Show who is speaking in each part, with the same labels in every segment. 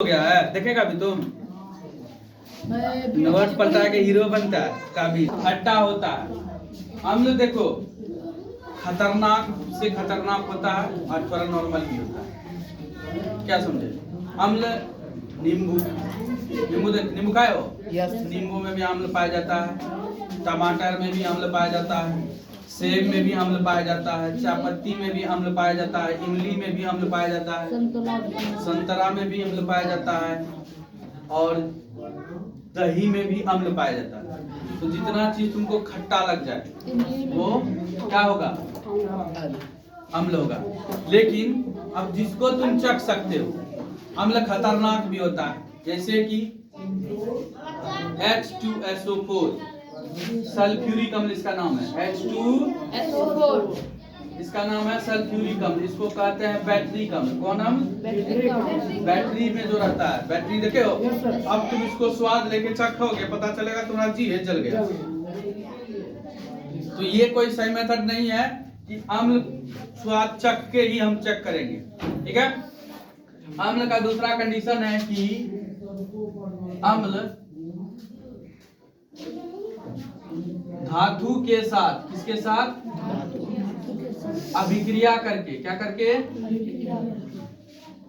Speaker 1: हो गया है, देखेगा भी तुम। नवर्स पलटा के हीरो बनता है, कभी खट्टा होता है। अम्ल देखो खतरनाक से खतरनाक होता है और थोड़ा नॉर्मल भी होता है। क्या समझे? अम्ल नींबू, नींबू खाए हो? नींबू में भी अम्ल पाया जाता है, टमाटर में भी अम्ल पाया जाता है, सेब में भी अम्ल पाया जाता है, चायपत्ती में भी अम्ल पाया जाता है, इमली में भी अम्ल पाया जाता है, संतरा में भी अम्ल पाया जाता है और दही में भी अम्ल पाया जाता है। तो जितना चीज तुमको खट्टा लग जाए वो क्या होगा? अम्ल होगा। लेकिन अब जिसको तुम चख सकते हो, अम्ल खतरनाक भी होता है, जैसे कि H2SO4 सल्फ्यूरिक अम्ल इसका नाम है। H2SO4 इसका नाम है सल्फ्यूरिक अम्ल। इसको कहते हैं बैटरी अम्ल। कौन अम्ल? बैटरी में जो रहता है, बैटरी देखे हो? अब तुम इसको स्वाद लेके चखोगे, पता चलेगा तुम्हारा जी है जल गया। तो ये कोई सही मेथड नहीं है कि अम्ल स्वाद चख के ही हम चेक करेंगे, ठीक है? अम्ल का दूसरा कंडीशन है कि अम्ल धातु के साथ, किसके साथ? अभिक्रिया करके। क्या करके?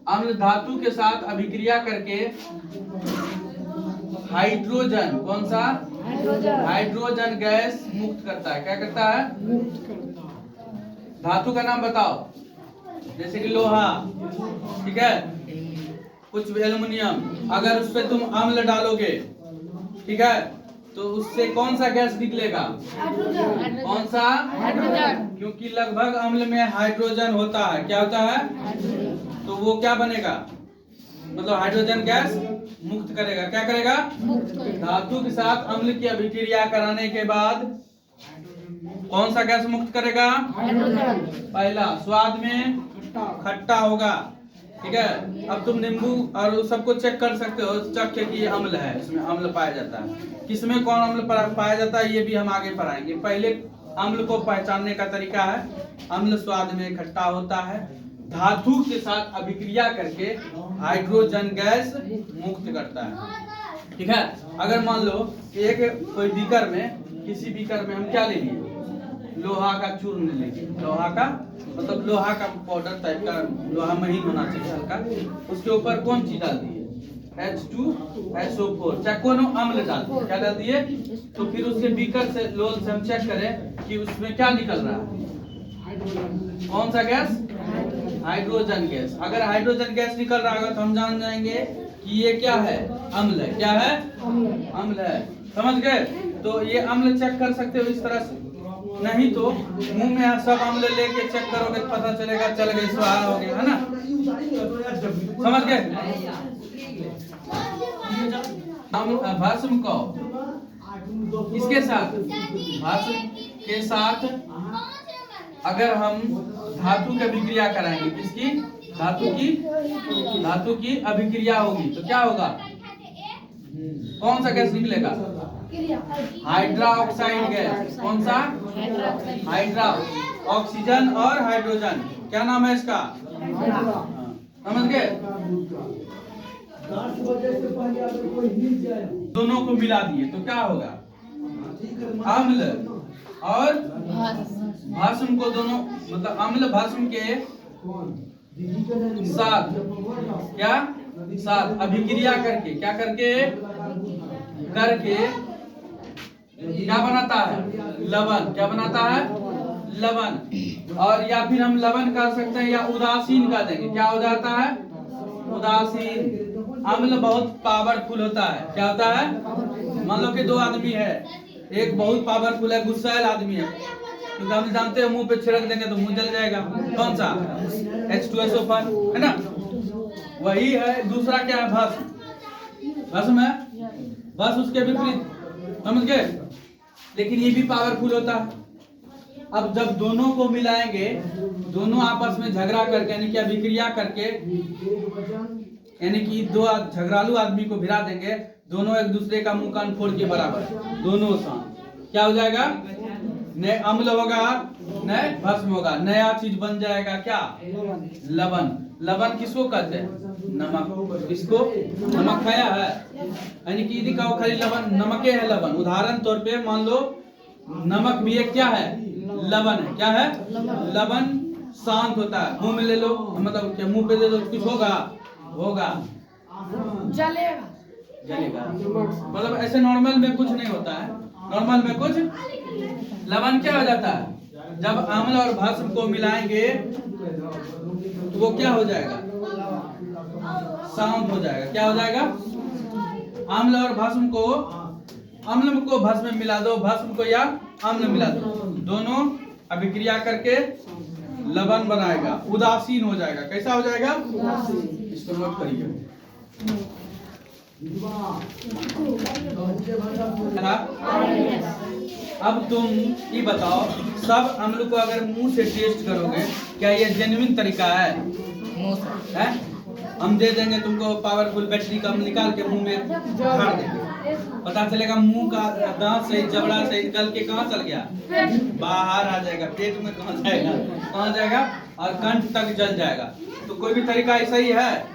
Speaker 1: अम्ल धातु के साथ अभिक्रिया करके हाइड्रोजन, कौन सा? हाइड्रोजन गैस मुक्त करता है। क्या करता है? धातु का नाम बताओ। जैसे कि लोहा, ठीक है, कुछ एल्युमिनियम। अगर उस पे तुम अम्ल डालोगे, ठीक है, तो उससे कौन सा गैस निकलेगा? कौन सा? हाइड्रोजन। क्योंकि लगभग अम्ल में हाइड्रोजन होता है। क्या होता है? तो वो क्या बनेगा? मतलब हाइड्रोजन गैस मुक्त करेगा। क्या करेगा? धातु के साथ अम्ल की अभिक्रिया कराने के बाद कौन सा गैस मुक्त करेगा? हाइड्रोजन। पहला स्वाद में खट्टा होगा, ठीक है। अब तुम नींबू और सबको चेक कर सकते हो, चख के कि अम्ल है, इसमें अम्ल पाया जाता है। किसमें कौन अम्ल पाया जाता है ये भी हम आगे पढ़ाएंगे। पहले अम्ल को पहचानने का तरीका है, अम्ल स्वाद में खट्टा होता है, धातु के साथ अभिक्रिया करके हाइड्रोजन गैस मुक्त करता है, ठीक है। अगर मान लो एक कोई बीकर में, किसी बीकर में हम क्या ले लिए? लोहा का चूर्ण लेंगे। लोहा का मतलब लोहा का पाउडर टाइप का, लोहा महीन होना चाहिए हल्का। उसके ऊपर कौन चीज डाल दिए? H2SO4, चाहे कोनो अम्ल डाल दिए। क्या डाल दिए? तो फिर उसके बीकर से लोल से हम चेक करें कि उसमें क्या निकल रहा है। कौन सा गैस? Hydrogen gas. अगर हाइड्रोजन गैस निकल रहा होगा तो हम जान जाएंगे कि ये क्या है? अम्ल है। क्या है? अम्ल है। समझ गए? तो ये अम्ल चेक कर सकते हो इस तरह से। नहीं तो मुंह में सब अम्ल लेके चेक करोगे तो पता चलेगा चल गए, स्वाहा हो गया, है ना? समझ गए? भस्म को इसके साथ, भस्म के साथ अगर हम धातु की अभिक्रिया कराएंगे, किसकी? धातु की अभिक्रिया होगी तो क्या होगा? कौन सा गैस निकलेगा? Hydra oxide gas. कौन सा? हाइड्रा। ऑक्सीजन और हाइड्रोजन, क्या नाम है इसका? समझ गए? दोनों को मिला दिए तो क्या होगा? अम्ल और भस्म को दोनों, मतलब अम्ल भस्म के साथ क्या? साथ अभिक्रिया करके, क्या करके? क्या बनाता है? लवण। क्या बनाता है? लवण। और या फिर हम लवण कह सकते हैं या उदासीन कह देंगे। क्या हो जाता है? उदासीन। अम्ल बहुत पावरफुल होता है। क्या होता है? मान लो कि दो आदमी है, एक बहुत पावरफुल है, गुस्सैल आदमी है, क्योंकि हम जानते हैं मुंह पे छिड़क देंगे तो मुंह जल जाएगा। कौन सा? H2SO4, है ना? वही है। दूसरा क्या है? भस्म। भस्म है, बस उसके विपरीत। समझ गए? लेकिन ये भी पावरफुल होता है। अब जब दोनों को मिलाएंगे, दोनों आपस में झगड़ा करके, यानी कि अभिक्रिया करके, यानी कि दो झगड़ालू आदमी को भिड़ा देंगे, दोनों एक दूसरे का मुंह कान फोड़ के बराबर, दोनों साथ क्या हो जाएगा? न अम्ल होगा न भस्म होगा, नया चीज बन जाएगा क्या? लवण। लवण किसको कहते हैं? नमक। किसको? नमक खाया है, यानी कि यदि कहो खाली लवण, नमके है लवण। उदाहरण तौर पे मान लो नमक भी एक क्या है? लवण है। क्या है? लवण शांत होता है। मुंह में ले लो, मतलब क्या मुंह पे ले लो, कुछ होगा? होगा,
Speaker 2: जलेगा।
Speaker 1: जलेगा। मतलब ऐसे नॉर्मल में कुछ नहीं होता है। नॉर्मल में कुछ, लवण क्या हो जाता है? जब अम्ल और भस्म को मिलाएंगे तो वो क्या हो जाएगा? शांत हो जाएगा। क्या हो जाएगा? अम्ल और भस्म को, अम्ल को भस्म में मिला दो, भस्म को या अम्ल मिला दो, दोनों अभिक्रिया करके लवण बनाएगा, उदासीन हो जाएगा। कैसा हो जाएगा? इसको नोट करिए। अब तुम ये बताओ, सब अम्ल को अगर मुंह से टेस्ट करोगे, क्या ये जेन्युइन तरीका है? हम दे देंगे तुमको पावरफुल बैटरी का अम्ल निकाल के मुंह में झाड़ देंगे, पता चलेगा मुंह का दांत सही, जबड़ा सही गल के कहाँ चल गया? बाहर आ जाएगा। पेट में कहाँ जाएगा? कहाँ जाएगा? और कंठ तक जल जाएगा। तो कोई भी तरीका ऐसा ही है?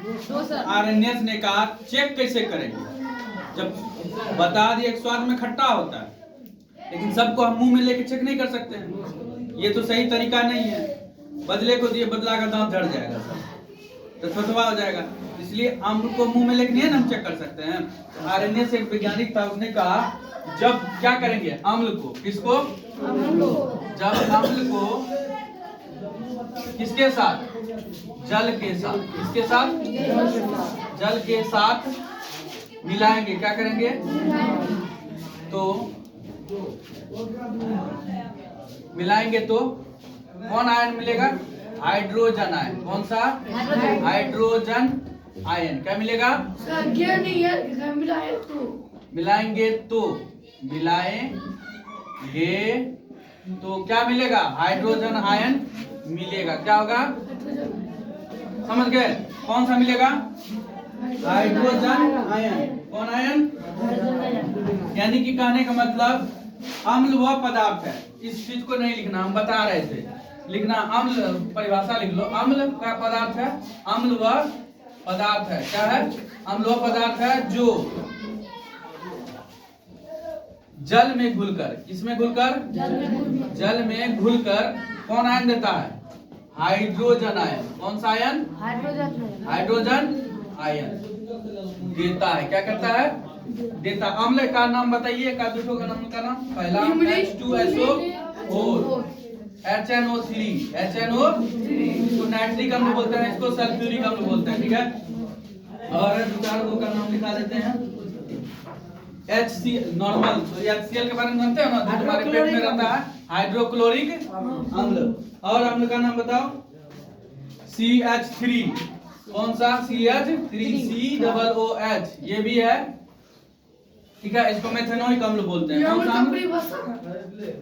Speaker 1: आरएनएस ने कहा चेक कैसे करेंगे? जब बता दिए स्वाद में खट्टा होता है, लेकिन सबको हम मुंह में लेके चेक नहीं कर सकते हैं। ये तो सही तरीका नहीं है। बदले को दिए बदला का दांत झड़ जाएगा, तो थथवा हो जाएगा। इसलिए अम्ल को मुंह में लेके नहीं हम चेक कर सकते हैं। आरएनए से एक वैज्ञानिक था, उसने कहा जब क्या करेंगे अम्ल को, किसको? जब अम्ल को किसके साथ? जल के साथ। किसके साथ? जल के साथ मिलाएंगे। क्या करेंगे? तो मिलाएंगे तो कौन आयन मिलेगा? Hydrogen ion. कौन सा? Hydrogen ion. क्या मिलेगा? मिलाएंगे तो, मिलाएंगे तो क्या मिलेगा? हाइड्रोजन आयन मिलेगा। क्या होगा? समझ गए? कौन सा मिलेगा? Hydrogen ion. कौन आयन? यानी कि कहने का मतलब अम्ल वह पदार्थ है, इस चीज को नहीं लिखना, हम बता रहे थे, लिखना अम्ल, परिभाषा लिख लो। अम्ल का पदार्थ है, अम्ल वह पदार्थ है। क्या है? अम्ल वह पदार्थ है जो जल में घुलकर, किसमें घुलकर? जल में घुलकर कौन आयन देता है? Hydrogen ion. कौन सा आयन? हाइड्रोजन आयन देता है। क्या करता है? देता। अम्ल का नाम बताइए, का दूसरों का नाम का नाम। पहला H2SO4, HNO3, HNO3 नाइट्रिक अम्ल बोलते हैं, इसको सल्फ्यूरिक अम्ल बोलते हैं। ठीक है, और दूसरा दो का नाम लिखा देते हैं। HCl नॉर्मल, तो HCl के बारे में जानते हो ना, जो हमारे पेट में रहता है, हाइड्रोक्लोरिक अम्ल। और अम्ल का नाम बताओ। CH3। कौन सा? CH3, COOH, ये भी है। ठीक है, इसको मेथेनोइक अम्ल बोलते हैं।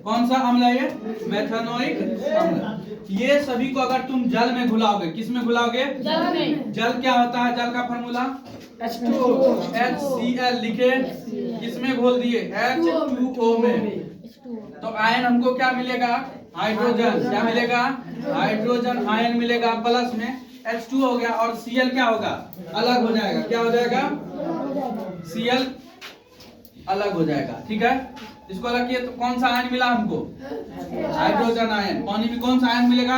Speaker 1: कौन सा अम्ल है ये? मेथेनोइक अम्ल। ये सभी को अगर तुम जल में घुलाओगे, किस में घुलाओगे? जल में। जल क्या होता है? जल का फॉर्मूला HCl लिखे, किसमें घोल दिए? H2O में। तो आयन हमको क्या मिलेगा? हाइड्रोजन। क्या मिलेगा? हाइड्रोजन आयन मिलेगा प्लस में। H2 हो गया और Cl क्या होगा? अलग हो जाएगा। क्या हो जाएगा? Cl अलग हो जाएगा। ठीक है, इसको अलग किए तो कौन सा आयन मिला हमको? Hydrogen ion. पानी में कौन सा आयन मिलेगा?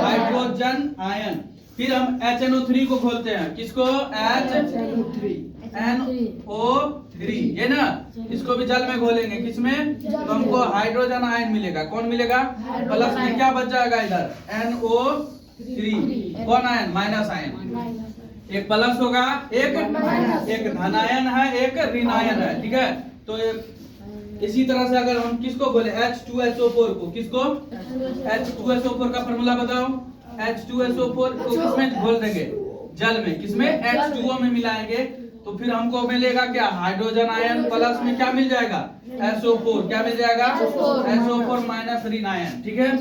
Speaker 1: Hydrogen ion. फिर हम HNO3 को खोलते हैं। किसको? HNO3, ये ना, इसको भी जल में घोलेंगे। किसमें? तो हमको हाइड्रोजन आयन मिलेगा। कौन मिलेगा? प्लस में क्या बच जाएगा इधर? NO3। कौन आयन? Minus ion. एक प्लस होगा, एक धन आयन है, एक ऋण आयन है। ठीक है, तो इसी तरह से अगर हम किसको बोले? H2SO4 को। किसको? H2SO4 का फॉर्मूला बताओ। H2SO4 को किसमें घोल देंगे? जल में। किसमें? H2O में मिलाएंगे तो फिर हमको मिलेगा क्या? हाइड्रोजन आयन प्लस में क्या मिल जाएगा? SO4। क्या मिल जाएगा? SO4 माइनस ऋण आयन। ठीक है,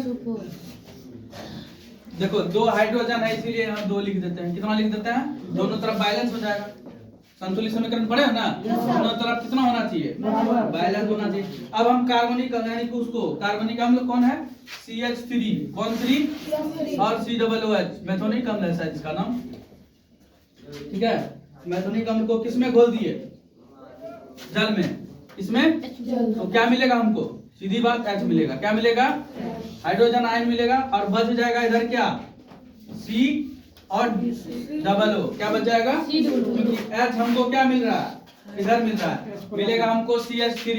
Speaker 1: देखो दो हाइड्रोजन है, इसीलिए हम दो लिख देते हैं। कितना लिख देते हैं? दोनों तरफ बैलेंस हो जाएगा। संतुलित समीकरण पढ़े हो ना, दोनों तरफ कितना होना चाहिए, बैलेंस होना चाहिए। अब हम कार्बनिक यानी कि उसको कार्बनिक अम्ल कौन है, CH3, कौन 3 और COOH, मैथोनिक अम्ल है शायद इसका नाम, ठीक है। मैथोनिक अम्ल को किसमें घोल दिए, जल में, इसमें तो क्या मिलेगा हमको, सीधी बात H मिलेगा, क्या मिलेगा, हाइड्रोजन आयन मिलेगा, और बच जाएगा इधर क्या, C और डबल O, क्या बच जाएगा, क्योंकि H हमको क्या मिल रहा है, इधर मिल रहा है, मिलेगा हमको CH3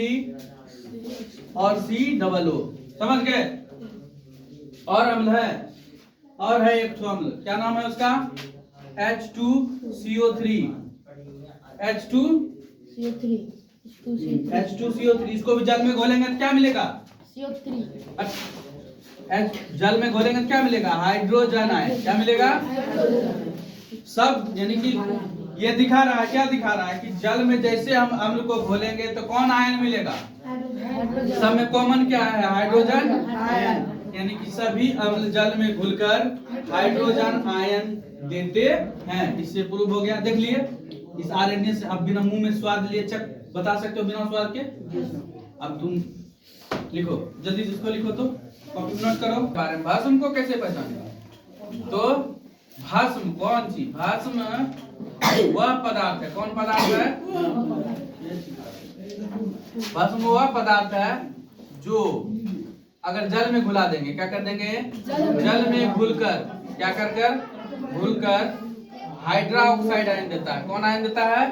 Speaker 1: और COO, समझ गए। और अम्ल है, और है एक अम्ल, क्या नाम है उसका, H2CO3, H2CO3, इसको भी जल में घोलेंगे तो क्या मिलेगा, जल में घोलेंगे तो क्या मिलेगा, हाइड्रोजन आयन, क्या मिलेगा, सब यानी कि ये दिखा रहा है, क्या दिखा रहा है कि जल में जैसे हम अम्ल को घोलेंगे तो कौन आयन मिलेगा, सब में कॉमन क्या है, हाइड्रोजन आयन, यानी कि सभी अम्ल जल में घुलकर हाइड्रोजन आयन देते हैं। इससे प्रूव हो गया, देख लिए इस RNA से आप बिना मुंह में स्वाद लिए चक बता सकते हो बिना स्वाद के। अब तुम लिखो जल्दी, जिसको लिखो तो कॉपी नोट करो। बारे में भाष्म को कैसे पहचाने, तो भाष्म कौन सी, भाष्म वह पदार्थ है, कौन पदार्थ है, भाष्म वह पदार्थ है जो अगर जल में घुला देंगे, क्या कर देंगे, जल में घुलकर, क्या कर कर घुलकर हाइड्रा ऑक्साइड आयन देता है, कौन आयन देता है,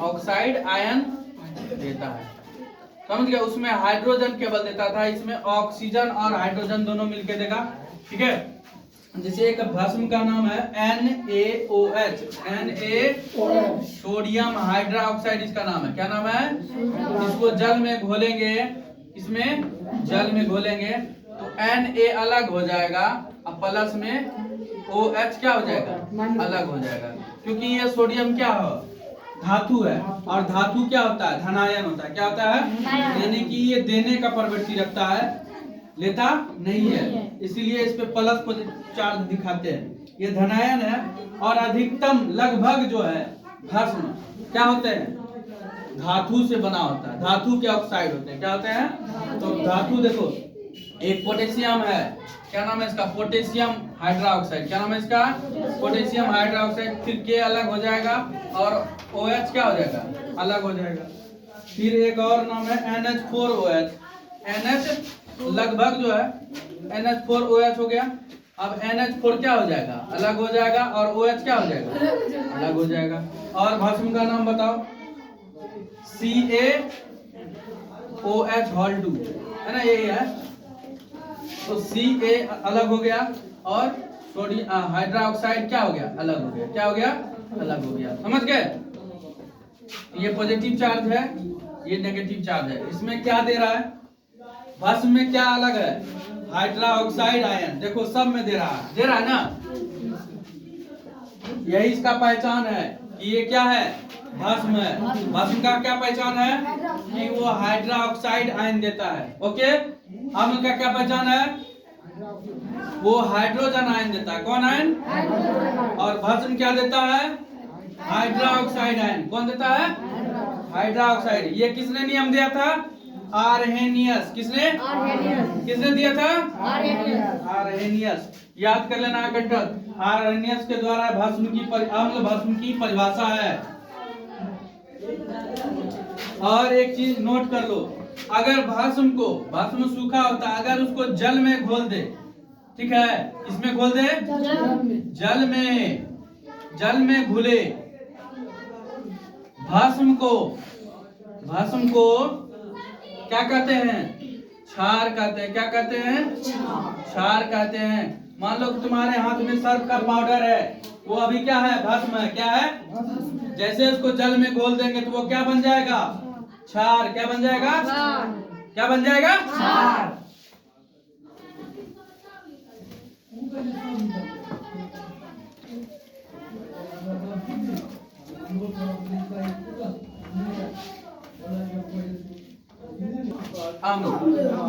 Speaker 1: ऑक्साइड आयन देता है, समझ गया। उसमें हाइड्रोजन केवल देता था, इसमें ऑक्सीजन और हाइड्रोजन दोनों मिलके देगा, ठीक है। जैसे एक भस्म का नाम है NaOH, सोडियम हाइड्रा ऑक्साइड इसका नाम है, क्या नाम है, इसको जल में घोलेंगे, इसमें जल में घोलेंगे तो Na अलग हो जाएगा और प्लस में OH क्या हो जाएगा, अलग हो जाएगा, क्योंकि ये सोडियम क्या हो, धातु है, और धातु क्या होता है, धनायन होता है, क्या होता है, यानी कि ये देने का प्रवृत्ति रखता है, लेता नहीं है, इसीलिए इस पे प्लस चार्ज दिखाते हैं, ये धनायन है। और अधिकतम लगभग जो है भस्म क्या होते हैं, धातु से बना होता है, धातु के ऑक्साइड होते हैं, क्या होते हैं, तो धातु देखो, एक पोटेशियम है, क्या नाम है इसका, पोटेशियम हाइड्रा ऑक्साइड, क्या नाम है इसका, पोटेशियम हाइड्रा ऑक्साइड, फिर के अलग हो जाएगा और OH क्या हो जाएगा, अलग हो जाएगा। फिर एक और नाम है NH4OH, NH लगभग जो है NH4OH हो गया, अब NH4 क्या हो जाएगा, अलग हो जाएगा, और OH क्या हो जाएगा, अलग हो जाएगा। और भस्म का नाम बताओ, CaOH2 है ना, यही है, तो Ca अलग हो गया और सोडियम हाइड्रा ऑक्साइड क्या हो गया, अलग हो गया, क्या हो गया, अलग हो गया, समझ गए। ये पॉजिटिव चार्ज है, ये नेगेटिव चार्ज है, इसमें क्या दे रहा है, भस्म में क्या अलग है, हाइड्रा ऑक्साइड आयन, देखो सब में दे रहा है ना, यही इसका पहचान है कि ये क्या है, भस्म है। भस्म का क्या पहचान है कि वो हाइड्रा ऑक्साइड आयन देता है, ओके। अम्ल का क्या पहचान है, वो हाइड्रोजन आयन देता है, कौन आयन, और भस्म क्या देता है, हाइड्रा ऑक्साइड आयन, कौन देता है, हाइड्रा ऑक्साइड। ये किसने नियम दिया था, आर्हेनियस, किसने दिया था, आर्हेनियस, याद कर लेना कंटक, आर्हेनियस के द्वारा भस्म की अम्ल भस्म की परिभाषा है। और एक चीज नोट कर लो, अगर भस्म सूखा होता है, अगर उसको जल में घोल दे, ठीक है, इसमें घोल दे, जल में घुले भस्म को क्या कहते हैं, क्षार कहते हैं, क्या कहते हैं, क्षार कहते हैं। मान लो कि तुम्हारे हाथ में सर्फ का पाउडर है, वो अभी क्या है, भस्म है, क्या है, जैसे उसको जल में घोल देंगे तो वो क्या बन जाएगा, क्षार, क्या बन जाएगा, क्या बन जाएगा, क्षार।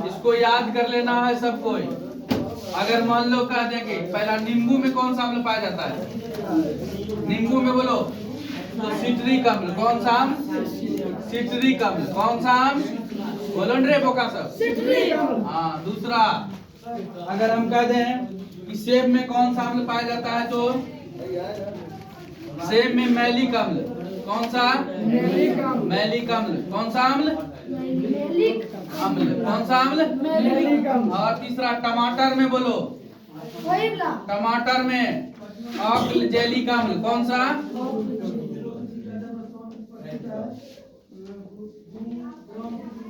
Speaker 1: इसको याद कर लेना है सब कोई। अगर मान लो कह देंगे पहला नींबू में कौन सा अम्ल पाया जाता है, नींबू में बोलो तो सिट्रिक अम्ल कौन सा अम्ल? सिट्रिक अम्ल कौन सा अम्ल? बोलो रे बोका सब। हाँ दूसरा, अगर हम कह दें कि सेब में कौन सा अम्ल पाया जाता है तो सेब में मैलिक अम्ल कौन सा? मैलिक अम्ल कौन सा अम्ल? अम्ल कौन सा अम्ल? और तीसरा टमाटर में बोलो, टमाटर में ऑक्जेलिक अम्ल कौन सा?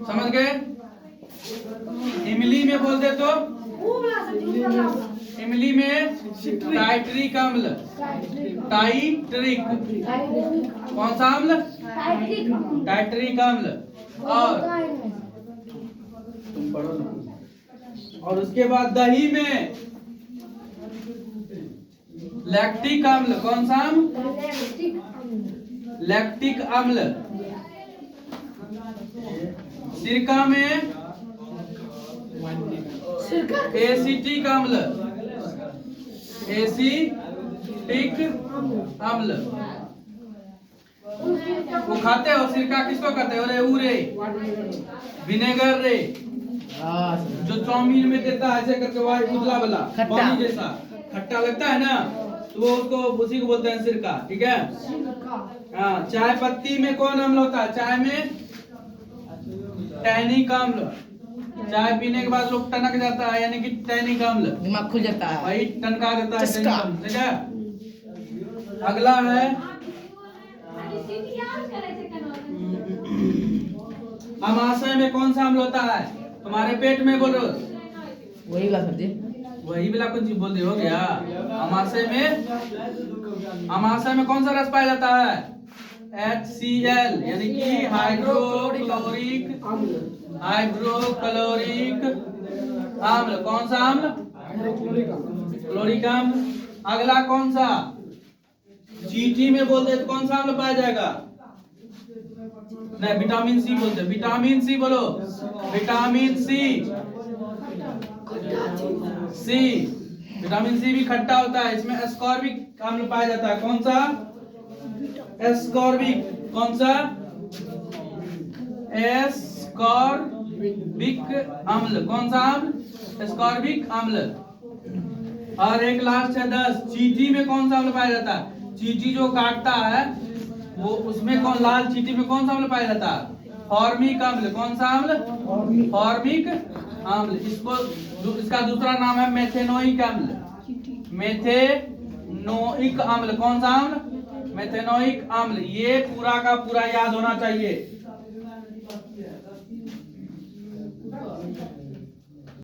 Speaker 1: समझ गए? इमली में बोल दे तो इमली में टाइट्रिक अम्ल, टाइट्रिक कौन सा अम्ल? टाइट्रिक अम्ल। और उसके बाद दही में लैक्टिक अम्ल कौन सा अम्ल? लैक्टिक अम्ल। सिरका में एसिटिक अम्ल, एसिटिक अम्ल। वो खाते हो सिरका, किसको कहते हो रे? उरे विनेगर रे, जो चाउमीन में देता है ऐसे करके, वो उजला वाला पानी जैसा खट्टा लगता है ना, तो वो उसको उसी को बोलते हैं सिरका। ठीक है। हाँ, चाय पत्ती में कौन अम्ल होता है? चाय में टैनिक अम्ल। चाय पीने के बाद लोग टनक जाता है, यानी कि टैनिक अम्ल,
Speaker 3: दिमाग खुल जाता है,
Speaker 1: वही टनका देता है टैनिक अम्ल। ठीक है। अगला है अमाशय में कौन सा अम्ल होता है? तुम्हारे पेट में बोलो,
Speaker 3: वही वाला सर जी,
Speaker 1: वही वाला कुछ बोल दे, हो गया। अमाशय में कौन सा रस पाया जाता है? HCl, यानी कि हाइड्रोक्लोरिक अम्ल। कौन सा अम्ल? क्लोरिक अम्ल। अगला कौन सा? चींटी में बोल दे तो कौन सा अम्ल पाया जाएगा? नहीं, विटामिन सी बोलते, विटामिन सी बोलो, विटामिन सी। विटामिन सी भी खट्टा होता है, इसमें एस्कॉर्बिक अम्ल पाया जाता है। कौन सा? एस्कॉर्बिक। कौन सा? एस्कॉर्बिक अम्ल। कौन सा अम्ल? एस्कॉर्बिक अम्ल। और एक लास्ट है 10, चींटी में कौन सा अम्ल पाया जाता है? चींटी जो काटता है वो, उसमें कौन, लाल चींटी में कौन सा अम्ल पाया जाता है? फॉर्मिक अम्ल। कौन सा अम्ल? फॉर्मिक अम्ल। इसका दूसरा नाम है मेथेनोइक अम्ल। मेथेनोइक अम्ल। कौन सा अम्ल? मेथेनोइक अम्ल। ये पूरा का पूरा याद होना चाहिए।